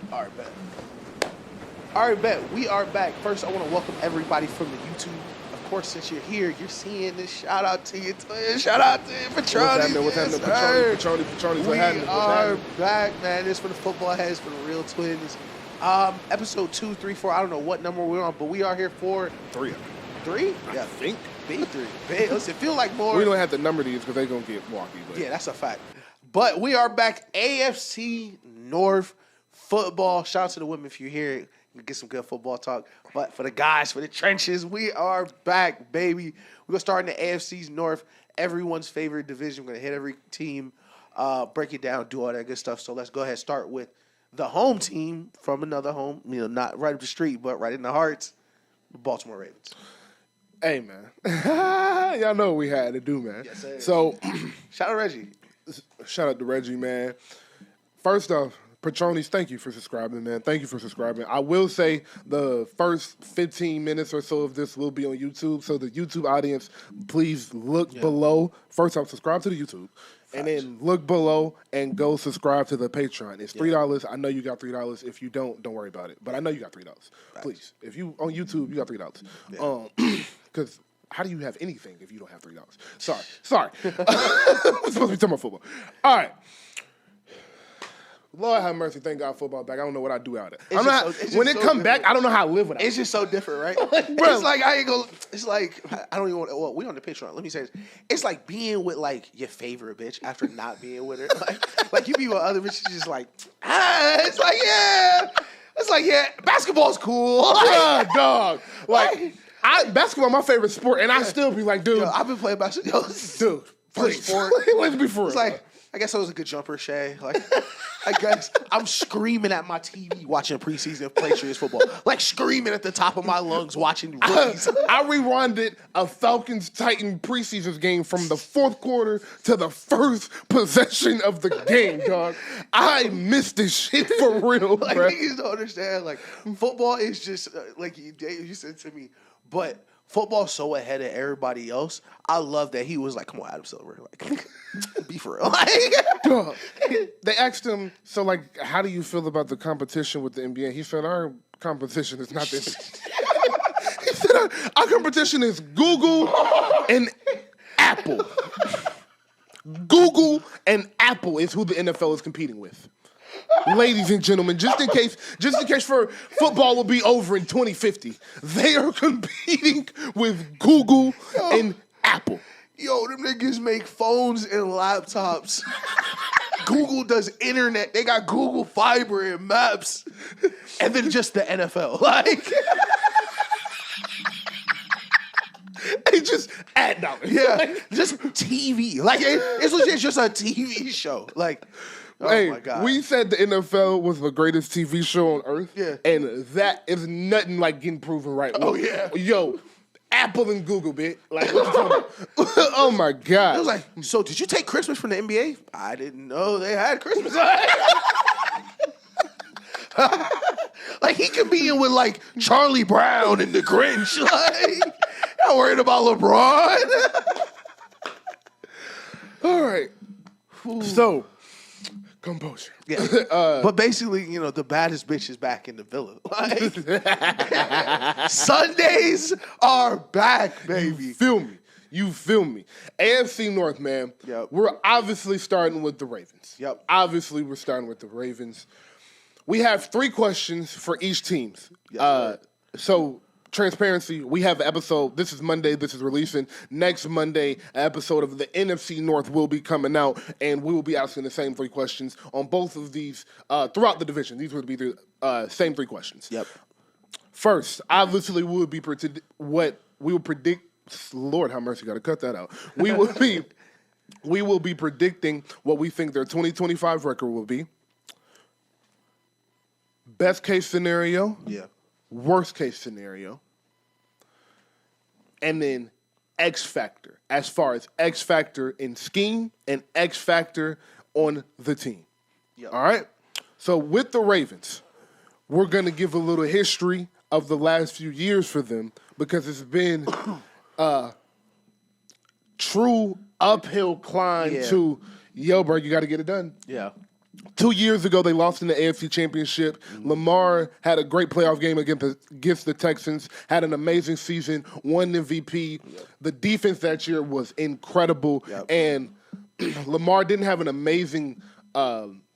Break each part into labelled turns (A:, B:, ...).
A: All right, bet. All right, bet. We are back. First, I want to welcome everybody from the YouTube. Of course, since you're here, you're seeing this. Shout out to you, twin. Shout out to you, Patroni.
B: What's happening? Patroni.
A: We are back, man. This is for the football heads, for the real twins. Episode 2, 3, 4. I don't know what number we're on, but we are here for
B: 3.
A: 3?
B: I think.
A: Big 3. Listen, it feel like more.
B: We don't have to number these because they're going to get walky. But.
A: Yeah, that's a fact. But we are back. AFC North football. Shout out to the women if you're here. You can get some good football talk. But for the guys, for the trenches, we are back, baby. We're going to start in the AFC North, everyone's favorite division. We're going to hit every team, break it down, do all that good stuff. So let's go ahead and start with the home team from another home. You know, not right up the street, but right in the hearts, the Baltimore Ravens.
B: Hey, man. Y'all know what we had to do, man.
A: Yes, sir.
B: So,
A: shout out Reggie.
B: Shout out to Reggie, man. First off, Patroni's, thank you for subscribing, man. Thank you for subscribing. I will say the first 15 minutes or so of this will be on YouTube. So the YouTube audience, please look below. First off, subscribe to the YouTube. And then look below and go subscribe to the Patreon. It's $3. I know you got $3. If you don't worry about it. But I know you got $3. Please. If you on YouTube, you got $3. Because how do you have anything if you don't have $3? Sorry. We're supposed to be talking about football. All right. Lord have mercy, thank God football back. I don't know what I do out of it. When it come back, I don't know how I live without it.
A: It's just so different, right? It's like I ain't gonna. It's like I don't even want. Well, we on the Patreon. Let me say this. It's like being with like your favorite bitch after not being with her. Like you be with other bitches, just like It's like basketball's cool.
B: Dog. Basketball my favorite sport, and I still be like, dude.
A: Yo, I've been playing basketball.
B: Dude,
A: first sport.
B: Let's be for real.
A: It's like I guess I was a good jumper, Shay. Like. I guess I'm screaming at my TV watching preseason Patriots football. Like screaming at the top of my lungs watching rookies.
B: I rewinded a Falcons-Titan preseason game from the fourth quarter to the first possession of the game, dog. I missed this shit for real,
A: like,
B: bro.
A: Niggas don't understand. Like, football is just, like you said to me, but football's so ahead of everybody else. I love that he was like, come on, Adam Silver. Like, be for real.
B: Dog. They asked him, so, like, how do you feel about the competition with the NBA? He said, our competition is not this. He said, our competition is Google and Apple. Google and Apple is who the NFL is competing with. Ladies and gentlemen, just in case for football will be over in 2050, they are competing with Google and Apple.
A: Yo, them niggas make phones and laptops. Google does internet. They got Google Fiber and Maps. And then just the NFL. Like,
B: they just add dollars.
A: Yeah, just TV. Like, it's legit just a TV show. Like, oh my God.
B: We said the NFL was the greatest TV show on earth.
A: Yeah.
B: And that is nothing like getting proven right.
A: Oh, yeah.
B: Yo, Apple and Google, bitch. Like, what you talking about? Oh, my God.
A: It was like, so did you take Christmas from the NBA? I didn't know they had Christmas. Like, he could be in with, like, Charlie Brown and the Grinch. Like, not worried about LeBron.
B: All right. So, composure.
A: Yeah. But basically, you know, the baddest bitch is back in the villa. Like, Sundays are back, baby.
B: You feel me? AFC North, man.
A: Yep.
B: We're obviously starting with the Ravens.
A: Yep.
B: Obviously, we're starting with the Ravens. We have 3 questions for each team.
A: Yes,
B: so, transparency, we have an episode. This is Monday. This is releasing. Next Monday, an episode of the NFC North will be coming out, and we will be asking the same 3 questions on both of these throughout the division. These would be the same 3 questions.
A: Yep.
B: First, obviously, we will be what we will predict. Lord have mercy, got to cut that out. We will be predicting what we think their 2025 record will be. Best case scenario.
A: Yeah.
B: Worst case scenario. And then X factor, as far as X factor in scheme and X factor on the team.
A: Yep.
B: All right? So with the Ravens, we're going to give a little history of the last few years for them because it's been a true uphill climb to, yo, bro, you got to get it done.
A: Yeah.
B: 2 years ago, they lost in the AFC Championship. Lamar had a great playoff game against the Texans, had an amazing season, won MVP. Yep. The defense that year was incredible, and Lamar didn't have an amazing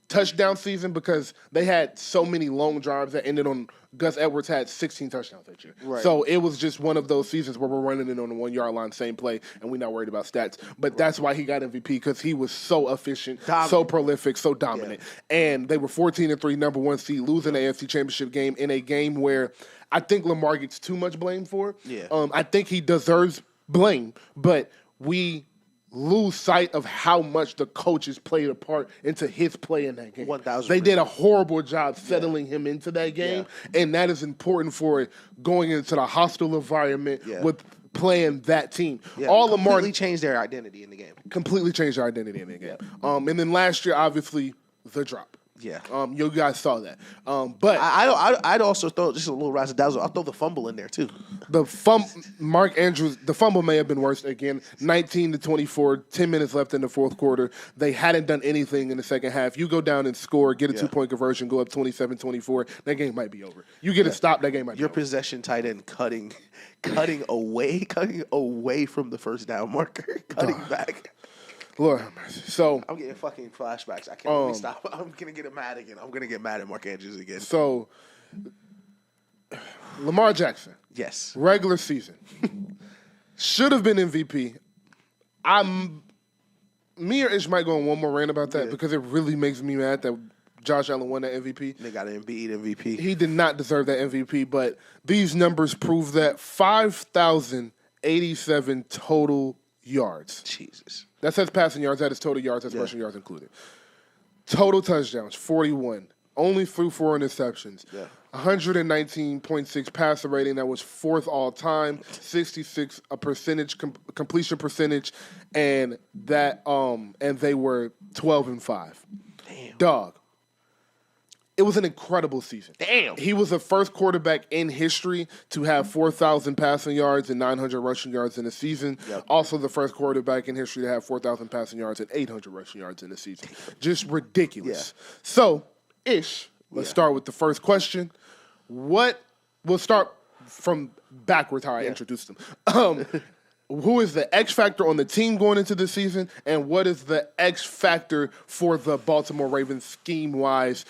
B: touchdown season because they had so many long drives that ended on Gus Edwards had 16 touchdowns that year. Right. So it was just one of those seasons where we're running it on the 1 yard line, same play, and we're not worried about stats. But that's why he got MVP, because he was so efficient, so prolific, so dominant. Yeah. And they were 14-3, number one seed, losing the AFC Championship game in a game where I think Lamar gets too much blame for. Yeah. I think he deserves blame, but we lose sight of how much the coaches played a part into his play in that game. 1,000%. They did a horrible job settling him into that game, and that is important for going into the hostile environment with playing that team.
A: Yeah, all completely changed their identity in the game.
B: Completely changed their identity in the game. Yeah. And then last year, obviously, the drop. Yeah, you guys saw that. But
A: I'd also throw just a little razzle dazzle. I'll throw the fumble in there too.
B: Mark Andrews, the fumble may have been worse. Again, 19-24, 10 minutes left in the fourth quarter. They hadn't done anything in the second half. You go down and score, get a 2-point conversion, go up 27-24. That game might be over. You get a stop, that game might be over.
A: Your possession tight end cutting away from the first down marker, cutting back.
B: Lord have mercy. So
A: I'm getting fucking flashbacks. I can't really stop. I'm gonna get mad again. I'm gonna get mad at Mark Andrews again.
B: So Lamar Jackson.
A: Yes.
B: Regular season. Should have been MVP. Me or Ish might go on one more rant about that because it really makes me mad that Josh Allen won that MVP.
A: They got an MVP.
B: He did not deserve that MVP, but these numbers prove that 5,087 total yards.
A: Jesus.
B: That says passing yards. That is total yards. That's rushing yards included. Total touchdowns, 41. Only threw 4 interceptions. Yeah. 119.6 passer rating. That was 4th all time. 66 completion percentage, and that and they were 12-5.
A: Damn.
B: Dog. It was an incredible season.
A: Damn.
B: He was the first quarterback in history to have 4,000 passing yards and 900 rushing yards in a season. Yep. Also the first quarterback in history to have 4,000 passing yards and 800 rushing yards in a season. Just ridiculous. Yeah. So, Ish, let's start with the first question. We'll start from backwards how I introduced him. Who is the X factor on the team going into the season, and what is the X factor for the Baltimore Ravens scheme-wise,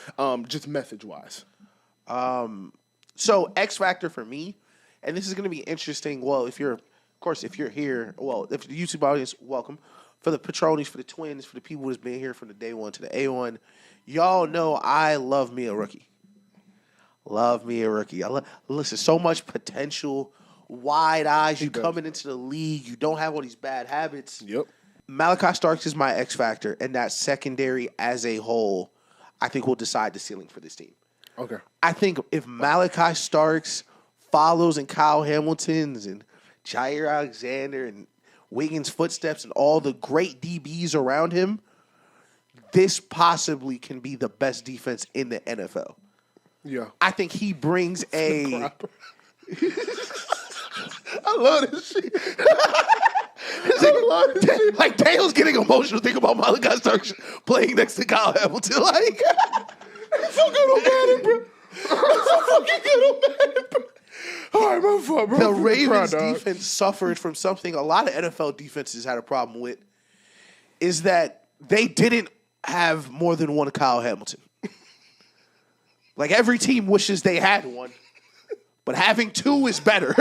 B: just message-wise?
A: So X factor for me, and this is going to be interesting. Well, if you're here, if the YouTube audience, welcome. For the Patronis, for the Twins, for the people who's been here from the day one to the A1, y'all know I love me a rookie. Love me a rookie. Listen, so much potential. Wide eyes, you coming into the league, you don't have all these bad habits.
B: Yep.
A: Malachi Starks is my X factor, and that secondary as a whole, I think will decide the ceiling for this team.
B: Okay.
A: I think if Malachi Starks follows in Kyle Hamilton's and Jair Alexander and Wiggins' footsteps and all the great DBs around him, this possibly can be the best defense in the NFL.
B: Yeah.
A: I think he brings a...
B: I love this shit.
A: Like, Dale's getting emotional thinking about Malachi Starks playing next to Kyle Hamilton. Like,
B: it's so good on Madden, bro. It's so fucking good on Madden, bro. All right, my fault, bro.
A: The Ravens defense suffered from something a lot of NFL defenses had a problem with, is that they didn't have more than one Kyle Hamilton. Like, every team wishes they had one, but having two is better.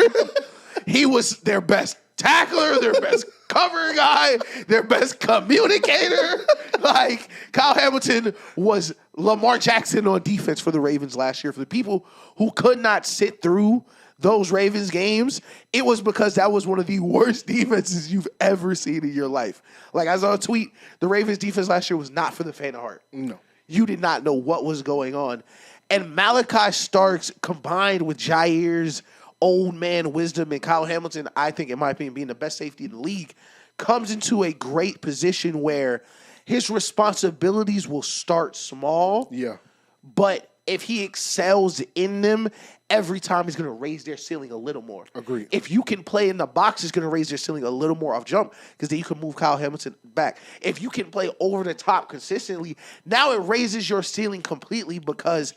A: He was their best tackler, their best cover guy, their best communicator. Like, Kyle Hamilton was Lamar Jackson on defense for the Ravens last year. For the people who could not sit through those Ravens games, it was because that was one of the worst defenses you've ever seen in your life. Like, I saw a tweet, the Ravens defense last year was not for the faint of heart.
B: No.
A: You did not know what was going on. And Malachi Starks combined with Jair's old man wisdom and Kyle Hamilton, I think, in my opinion, being the best safety in the league, comes into a great position where his responsibilities will start small.
B: Yeah.
A: But if he excels in them, every time he's going to raise their ceiling a little more.
B: Agreed.
A: If you can play in the box, it's going to raise their ceiling a little more off jump because then you can move Kyle Hamilton back. If you can play over the top consistently, now it raises your ceiling completely because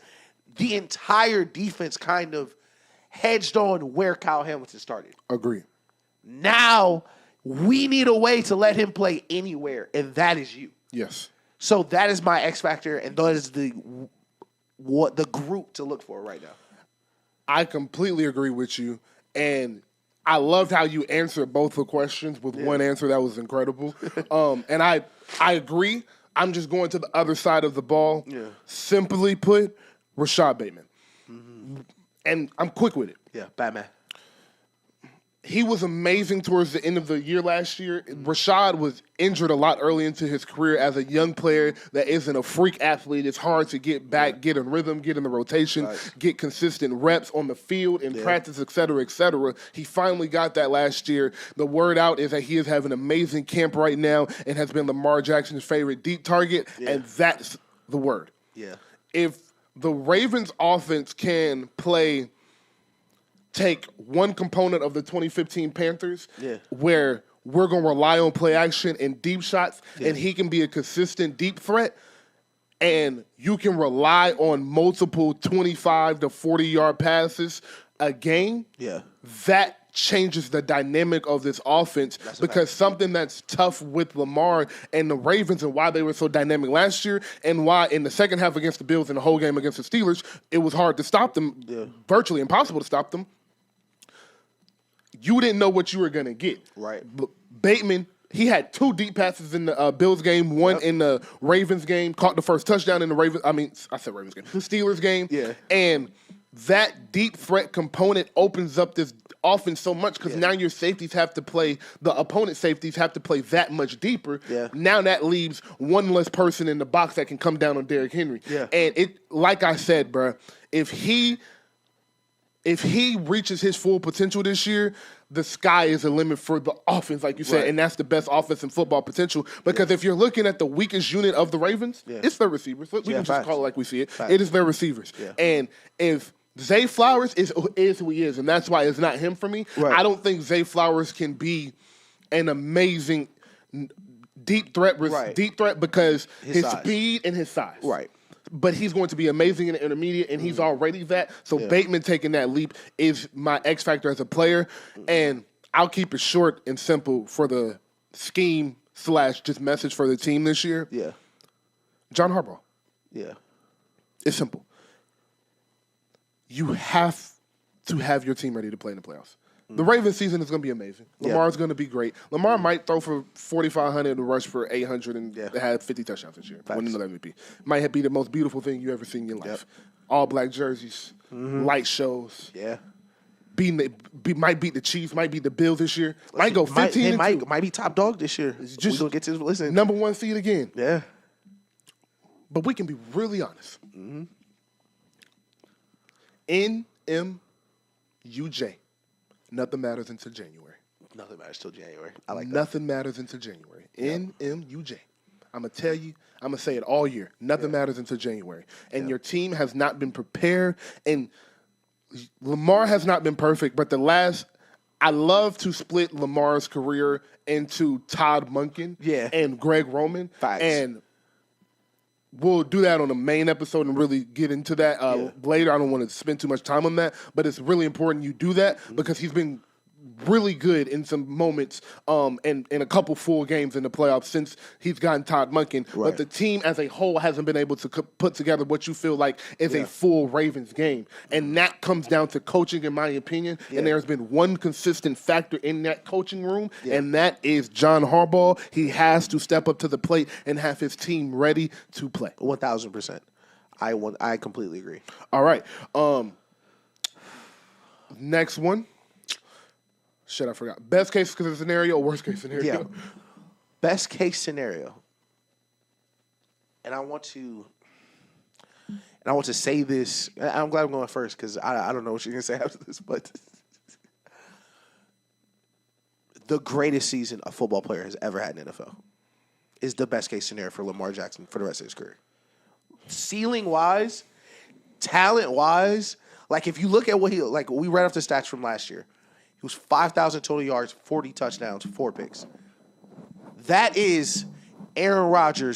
A: the entire defense kind of hedged on where Kyle Hamilton started.
B: Agreed.
A: Now we need a way to let him play anywhere, and that is you.
B: Yes.
A: So that is my X factor, and that is the group to look for right now.
B: I completely agree with you, and I loved how you answered both the questions with one answer. That was incredible. And I agree. I'm just going to the other side of the ball. Yeah. Simply put, Rashad Bateman. Mm-hmm. And I'm quick with it.
A: Yeah, Batman.
B: He was amazing towards the end of the year last year. Rashad was injured a lot early into his career as a young player that isn't a freak athlete. It's hard to get back, get in rhythm, get in the rotation, get consistent reps on the field in practice, et cetera, et cetera. He finally got that last year. The word out is that he is having an amazing camp right now and has been Lamar Jackson's favorite deep target, and that's the word.
A: Yeah.
B: If the Ravens offense can take one component of the 2015 Panthers where we're going to rely on play action and deep shots, and he can be a consistent deep threat, and you can rely on multiple 25 to 40-yard passes a game, that changes the dynamic of this offense because something that's tough with Lamar and the Ravens and why they were so dynamic last year and why in the second half against the Bills and the whole game against the Steelers, it was hard to stop them, virtually impossible to stop them. You didn't know what you were going to get.
A: Right.
B: Bateman, he had 2 deep passes in the Bills game, one in the Ravens game, caught the first touchdown in the Steelers game.
A: Yeah.
B: And that deep threat component opens up this offense so much because now your safeties have to play, the opponent safeties have to play that much deeper.
A: Yeah.
B: Now that leaves one less person in the box that can come down on Derrick Henry.
A: Yeah.
B: And it, like I said, bro, if he reaches his full potential this year, the sky is the limit for the offense, like you said, and that's the best offense in football potential. Because if you're looking at the weakest unit of the Ravens, it's their receivers. We can just call it like we see it. It is their receivers. Yeah. And if Zay Flowers is who he is, and that's why it's not him for me, I don't think Zay Flowers can be an amazing deep threat because his speed and his size.
A: Right.
B: But he's going to be amazing in the intermediate, and he's already that. So Bateman taking that leap is my X factor as a player. And I'll keep it short and simple for the scheme / just message for the team this year.
A: Yeah.
B: John Harbaugh.
A: Yeah.
B: It's simple. You have to have your team ready to play in the playoffs. The Ravens season is going to be amazing. Lamar's going to be great. Lamar might throw for 4,500 and rush for 800 and have 50 touchdowns this year. Win another MVP. Might be the most beautiful thing you ever seen in your life. All black jerseys, light shows.
A: Yeah.
B: Might beat the Chiefs, might beat the Bills this year. Might go 15.
A: Might be top dog this year.
B: Just
A: gonna get to listen.
B: Number 1 seed again.
A: Yeah.
B: But we can be really honest. NMUJ. Nothing matters until January.
A: Nothing matters till January. I like that.
B: Nothing matters until January. NMUJ. I'm going to tell you, I'm going to say it all year. Nothing matters until January. And your team has not been prepared. And Lamar has not been perfect, but I love to split Lamar's career into Todd Monken and Greg Roman.
A: Facts.
B: And we'll do that on the main episode and really get into that later. I don't want to spend too much time on that, but it's really important you do that because he's been really good in some moments and in a couple full games in the playoffs since he's gotten Todd Monken. Right. But the team as a whole hasn't been able to put together what you feel like is a full Ravens game. And that comes down to coaching, in my opinion. Yeah. And there's been one consistent factor in that coaching room, and that is John Harbaugh. He has to step up to the plate and have his team ready to play.
A: 1,000%. I completely agree.
B: All right. Next one. Shit, I forgot. Best case scenario or worst case scenario?
A: Yeah. Best case scenario. And I want to say this. I'm glad I'm going first because I don't know what you're going to say after this, but the greatest season a football player has ever had in the NFL is the best case scenario for Lamar Jackson for the rest of his career. Ceiling-wise, talent-wise, like if you look at what we read off the stats from last year, he was 5,000 total yards, 40 touchdowns, 4 picks. That is Aaron Rodgers